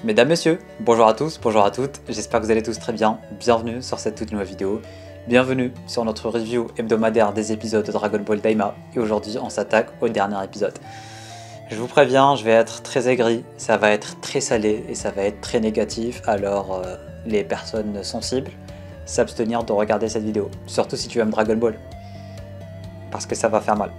Mesdames, Messieurs, bonjour à tous, bonjour à toutes, j'espère que vous allez tous très bien, bienvenue sur cette toute nouvelle vidéo, bienvenue sur notre review hebdomadaire des épisodes de Dragon Ball Daima, et aujourd'hui on s'attaque au dernier épisode. Je vous préviens, je vais être très aigri, ça va être très salé et ça va être très négatif, alors les personnes sensibles, s'abstenir de regarder cette vidéo, surtout si tu aimes Dragon Ball, parce que ça va faire mal.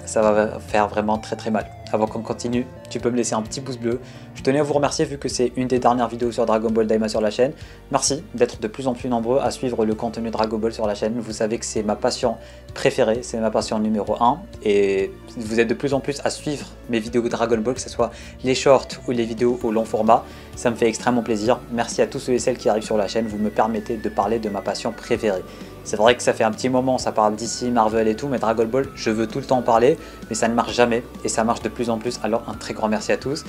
Ça va faire vraiment très mal. Avant qu'on continue, tu peux me laisser un petit pouce bleu. Je tenais à vous remercier vu que c'est une des dernières vidéos sur Dragon Ball Daima sur la chaîne. Merci d'être de plus en plus nombreux à suivre le contenu Dragon Ball sur la chaîne. Vous savez que c'est ma passion préférée, c'est ma passion numéro 1. Et vous êtes de plus en plus à suivre mes vidéos Dragon Ball, que ce soit les shorts ou les vidéos au long format. Ça me fait extrêmement plaisir. Merci à tous ceux et celles qui arrivent sur la chaîne. Vous me permettez de parler de ma passion préférée. C'est vrai que ça fait un petit moment, ça parle d'ici, Marvel et tout, mais Dragon Ball, je veux tout le temps en parler, mais ça ne marche jamais, et ça marche de plus en plus, alors un très grand merci à tous.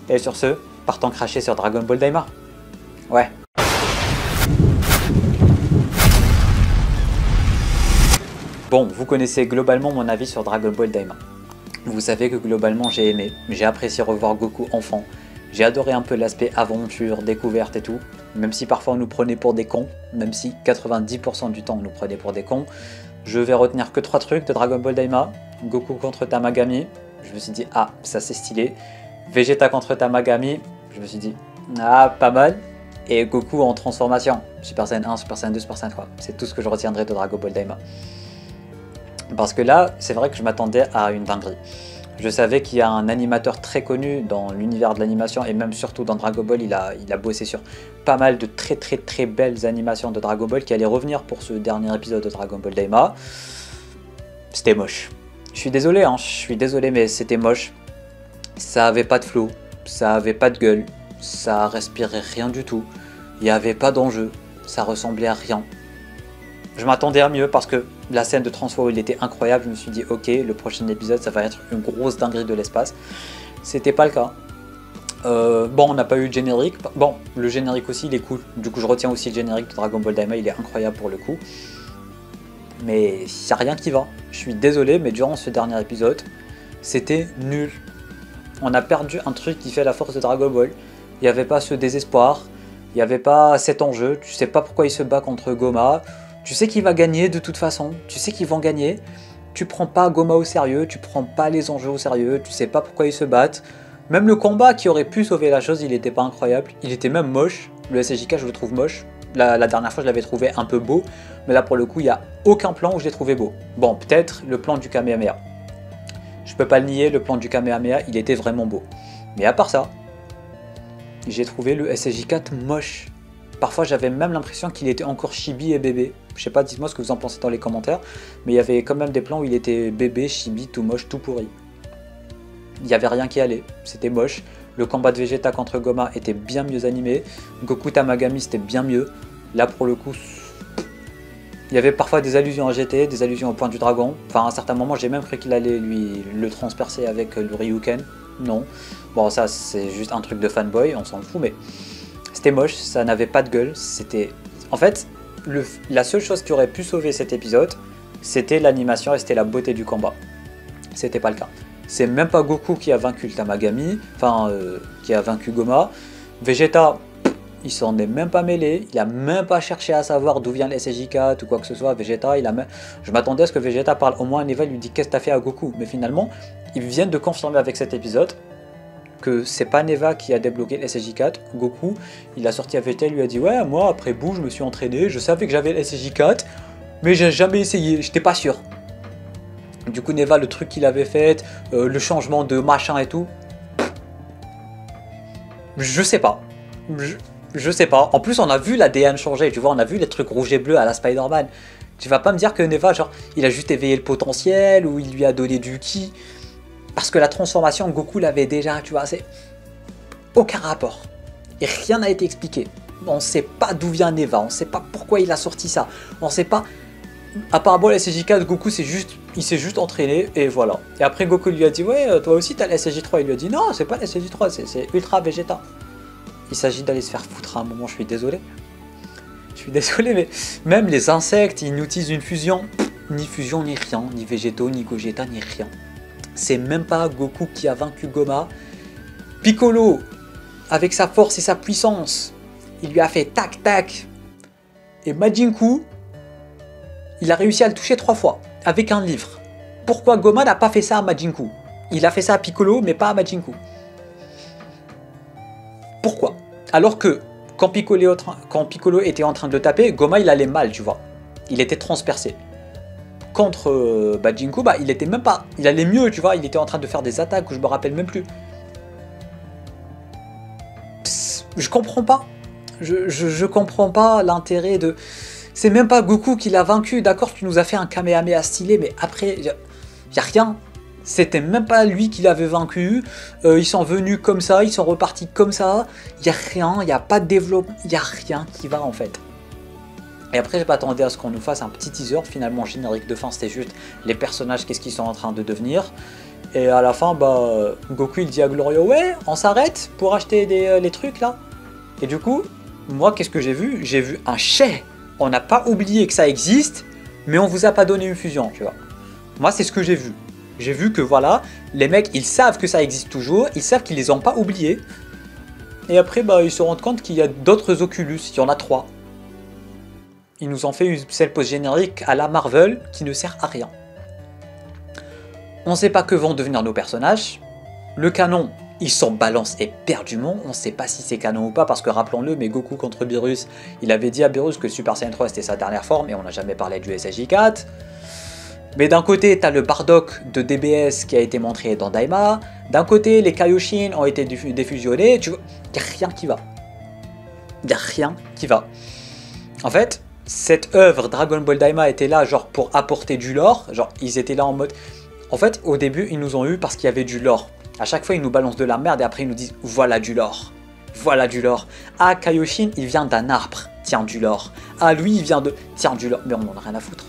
Et sur ce, partons cracher sur Dragon Ball Daima. Ouais. Bon, vous connaissez globalement mon avis sur Dragon Ball Daima. Vous savez que globalement j'ai aimé, j'ai apprécié revoir Goku enfant, j'ai adoré un peu l'aspect aventure, découverte et tout, même si parfois on nous prenait pour des cons, même si 90% du temps on nous prenait pour des cons. Je vais retenir que 3 trucs de Dragon Ball Daima. Goku contre Tamagami, je me suis dit ah ça c'est stylé. Vegeta contre Tamagami, je me suis dit ah pas mal. Et Goku en transformation, Super Saiyan 1, Super Saiyan 2, Super Saiyan 3, c'est tout ce que je retiendrai de Dragon Ball Daima. Parce que là, c'est vrai que je m'attendais à une dinguerie. Je savais qu'il y a un animateur très connu dans l'univers de l'animation et même surtout dans Dragon Ball, il a bossé sur pas mal de très belles animations de Dragon Ball qui allaient revenir pour ce dernier épisode de Dragon Ball Daima. C'était moche. Je suis désolé, mais c'était moche. Ça avait pas de flow, ça avait pas de gueule, ça respirait rien du tout. Il n'y avait pas d'enjeu, ça ressemblait à rien. Je m'attendais à mieux parce que la scène de transfo il était incroyable, je me suis dit ok le prochain épisode ça va être une grosse dinguerie de l'espace. C'était pas le cas. Bon on n'a pas eu de générique, bon le générique aussi il est cool, du coup je retiens aussi le générique de Dragon Ball Daima, il est incroyable pour le coup. Mais il n'y a rien qui va, je suis désolé mais durant ce dernier épisode c'était nul. On a perdu un truc qui fait la force de Dragon Ball, il n'y avait pas ce désespoir, il n'y avait pas cet enjeu, tu sais pas pourquoi il se bat contre Goma. Tu sais qu'il va gagner de toute façon, tu sais qu'ils vont gagner, tu prends pas Goma au sérieux, tu prends pas les enjeux au sérieux, tu sais pas pourquoi ils se battent. Même le combat qui aurait pu sauver la chose, il était pas incroyable, il était même moche. Le SSJK je le trouve moche, la dernière fois je l'avais trouvé un peu beau, mais là pour le coup il n'y a aucun plan où je l'ai trouvé beau. Bon peut-être le plan du Kamehameha, je peux pas le nier, le plan du Kamehameha il était vraiment beau. Mais à part ça, j'ai trouvé le SSJ4 moche. Parfois j'avais même l'impression qu'il était encore chibi et bébé. Je sais pas, dites-moi ce que vous en pensez dans les commentaires. Mais il y avait quand même des plans où il était bébé, chibi, tout moche, tout pourri. Il n'y avait rien qui allait, c'était moche. Le combat de Vegeta contre Goma était bien mieux animé. Goku Tamagami c'était bien mieux. Là pour le coup, il y avait parfois des allusions à GT, des allusions au point du dragon. Enfin à un certain moment j'ai même cru qu'il allait lui le transpercer avec le Ryuken. Non. Bon ça c'est juste un truc de fanboy, on s'en fout mais... C'était moche, ça n'avait pas de gueule, c'était... En fait, la seule chose qui aurait pu sauver cet épisode, c'était l'animation et c'était la beauté du combat. C'était pas le cas. C'est même pas Goku qui a vaincu le Tamagami, enfin, qui a vaincu Goma. Vegeta, il s'en est même pas mêlé, il a même pas cherché à savoir d'où vient le SSJ4 ou quoi que ce soit. Vegeta, je m'attendais à ce que Vegeta parle au moins à Neva, lui dit qu'est-ce que t'as fait à Goku. Mais finalement, ils viennent de confirmer avec cet épisode que c'est pas Neva qui a débloqué le SSJ4, Goku, il a sorti à Vegeta, il lui a dit ouais moi après Boo je me suis entraîné, je savais que j'avais le SSJ4, mais j'ai jamais essayé, j'étais pas sûr. Du coup Neva le truc qu'il avait fait, le changement de machin et tout, je sais pas, je sais pas, en plus on a vu l'ADN changer, tu vois, on a vu les trucs rouges et bleus à la Spider-Man, tu vas pas me dire que Neva genre il a juste éveillé le potentiel ou il lui a donné du ki. Parce que la transformation, Goku l'avait déjà, tu vois, c'est aucun rapport. Et rien n'a été expliqué. On ne sait pas d'où vient Neva, on ne sait pas pourquoi il a sorti ça. On ne sait pas... Apparemment, la SSJ4, Goku, il s'est juste entraîné, et voilà. Et après, Goku lui a dit, ouais, toi aussi, t'as la SSJ3. Il lui a dit, non, c'est pas la SSJ3, c'est Ultra Vegeta. Il s'agit d'aller se faire foutre à un moment, je suis désolé. Je suis désolé, mais même les insectes, ils nous utilisent une fusion. Ni fusion, ni rien, ni Végétaux, ni Gogeta, ni rien. C'est même pas Goku qui a vaincu Goma. Piccolo avec sa force et sa puissance. Il lui a fait tac tac. Et Majinku, il a réussi à le toucher 3 fois, avec un livre. Pourquoi Goma n'a pas fait ça à Majinku? Il a fait ça à Piccolo, mais pas à Majinku. Pourquoi? Alors que quand Piccolo était en train de le taper, Goma il allait mal, tu vois. Il était transpercé. Contre Majinku, bah, il était même pas... Il allait mieux, tu vois. Il était en train de faire des attaques où je me rappelle même plus. Psst, je comprends pas. Je comprends pas l'intérêt de... C'est même pas Goku qui l'a vaincu. D'accord, tu nous as fait un Kamehameha stylé, mais après, y a rien. C'était même pas lui qui l'avait vaincu. Ils sont venus comme ça, ils sont repartis comme ça. Il y a rien, il n'y a pas de développement. Il y a rien qui va en fait. Et après, je m'attendais à ce qu'on nous fasse un petit teaser. Finalement, générique de fin, c'était juste les personnages, qu'est-ce qu'ils sont en train de devenir. Et à la fin, bah, Goku, il dit à Glorio, ouais, on s'arrête pour acheter les trucs, là. Et du coup, moi, qu'est-ce que j'ai vu? J'ai vu un chais. On n'a pas oublié que ça existe, mais on vous a pas donné une fusion, tu vois. Moi, c'est ce que j'ai vu. J'ai vu que, voilà, les mecs, ils savent que ça existe toujours, ils savent qu'ils les ont pas oubliés. Et après, bah, ils se rendent compte qu'il y a d'autres Oculus, il y en a 3. Ils nous ont fait une scène post-générique à la Marvel qui ne sert à rien. On ne sait pas que vont devenir nos personnages. Le canon, il s'en balance éperdument. On ne sait pas si c'est canon ou pas parce que rappelons-le, mais Goku contre Beerus, il avait dit à Beerus que Super Saiyan 3 c'était sa dernière forme et on n'a jamais parlé du SSJ4. Mais d'un côté, tu as le Bardock de DBS qui a été montré dans Daima. D'un côté, les Kaioshin ont été défusionnés. Tu vois, il n'y a rien qui va. Il n'y a rien qui va. En fait, cette œuvre Dragon Ball Daima était là genre pour apporter du lore, genre ils étaient là en mode... En fait au début ils nous ont eu parce qu'il y avait du lore. À chaque fois ils nous balancent de la merde et après ils nous disent voilà du lore. Voilà du lore. Ah Kaioshin il vient d'un arbre, tiens du lore. Ah lui il vient de... tiens du lore. Mais on en a rien à foutre.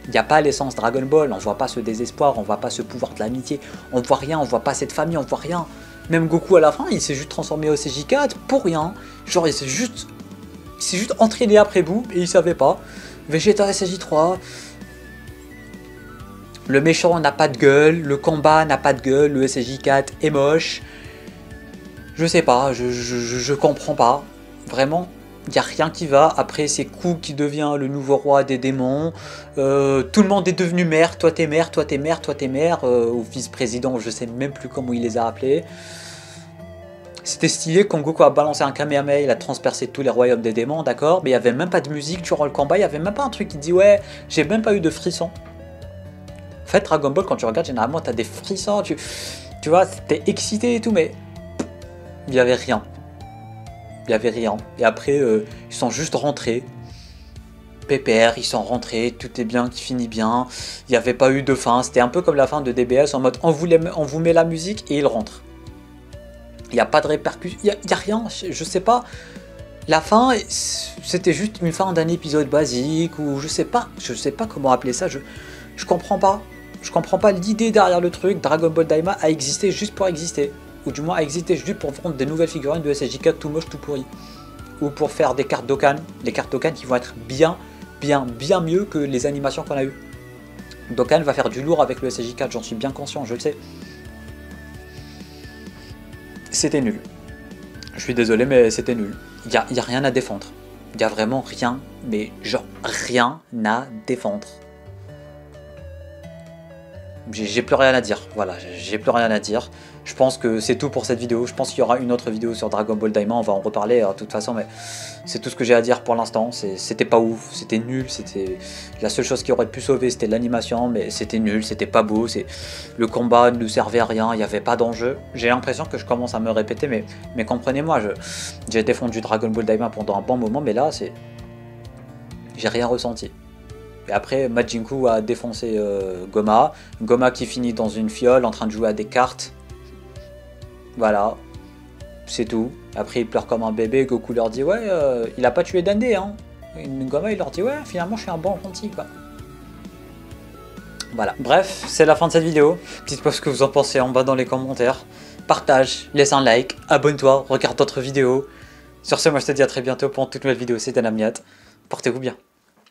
Il n'y a pas l'essence Dragon Ball, on voit pas ce désespoir, on voit pas ce pouvoir de l'amitié, on voit rien, on voit pas cette famille, on voit rien. Même Goku à la fin il s'est juste transformé au CJ4 pour rien. Genre il s'est juste entraîné après bout et il savait pas. Vegeta SSJ3. Le méchant n'a pas de gueule, le combat n'a pas de gueule, le SSJ4 est moche. Je sais pas, je comprends pas. Vraiment, il n'y a rien qui va. Après, c'est Ku qui devient le nouveau roi des démons. Tout le monde est devenu maire. Toi t'es maire, toi t'es maire, toi t'es maire. Ou vice-président, je sais même plus comment il les a appelés. C'était stylé quand Goku a balancé un Kamehameha, il a transpercé tous les royaumes des démons, d'accord. Mais il n'y avait même pas de musique durant le combat, il n'y avait même pas un truc qui dit ouais, j'ai même pas eu de frissons. En fait, Dragon Ball, quand tu regardes, généralement, tu as des frissons, tu vois, t'es excité et tout, mais il n'y avait rien. Il n'y avait rien. Et après, ils sont juste rentrés. Pépère, ils sont rentrés, tout est bien, qui finit bien. Il n'y avait pas eu de fin, c'était un peu comme la fin de DBS, en mode on vous met la musique et ils rentrent. Il n'y a pas de répercussions, il n'y a rien, je sais pas. La fin, c'était juste une fin d'un épisode basique, ou je sais pas comment appeler ça, je comprends pas. Je comprends pas l'idée derrière le truc. Dragon Ball Daima a existé juste pour exister. Ou du moins a existé juste pour vendre des nouvelles figurines de SSJ4 tout moche, tout pourri. Ou pour faire des cartes Dokkan. Des cartes Dokkan qui vont être bien mieux que les animations qu'on a eues. Dokkan va faire du lourd avec le SSJ4, j'en suis bien conscient, je le sais. C'était nul. Je suis désolé, mais c'était nul. Il y a rien à défendre. Il y a vraiment rien, mais genre rien à défendre. J'ai plus rien à dire, voilà, j'ai plus rien à dire. Je pense que c'est tout pour cette vidéo. Je pense qu'il y aura une autre vidéo sur Dragon Ball Daima, on va en reparler de toute façon, mais c'est tout ce que j'ai à dire pour l'instant. C'était pas ouf, c'était nul, c'était la seule chose qui aurait pu sauver, c'était l'animation, mais c'était nul, c'était pas beau, le combat ne servait à rien, il n'y avait pas d'enjeu. J'ai l'impression que je commence à me répéter, mais comprenez-moi, j'ai défendu Dragon Ball Daima pendant un bon moment, mais là, j'ai rien ressenti. Et après, Majinku a défoncé Goma. Goma qui finit dans une fiole en train de jouer à des cartes. Voilà. C'est tout. Après, il pleure comme un bébé. Goku leur dit ouais, il a pas tué Dende, hein. Et Goma, il leur dit ouais, finalement, je suis un bon gentil, quoi. Voilà. Bref, c'est la fin de cette vidéo. Dites-moi ce que vous en pensez en bas dans les commentaires. Partage, laisse un like, abonne-toi, regarde d'autres vidéos. Sur ce, moi je te dis à très bientôt pour une toute nouvelle vidéo. C'était Namiat. Portez-vous bien.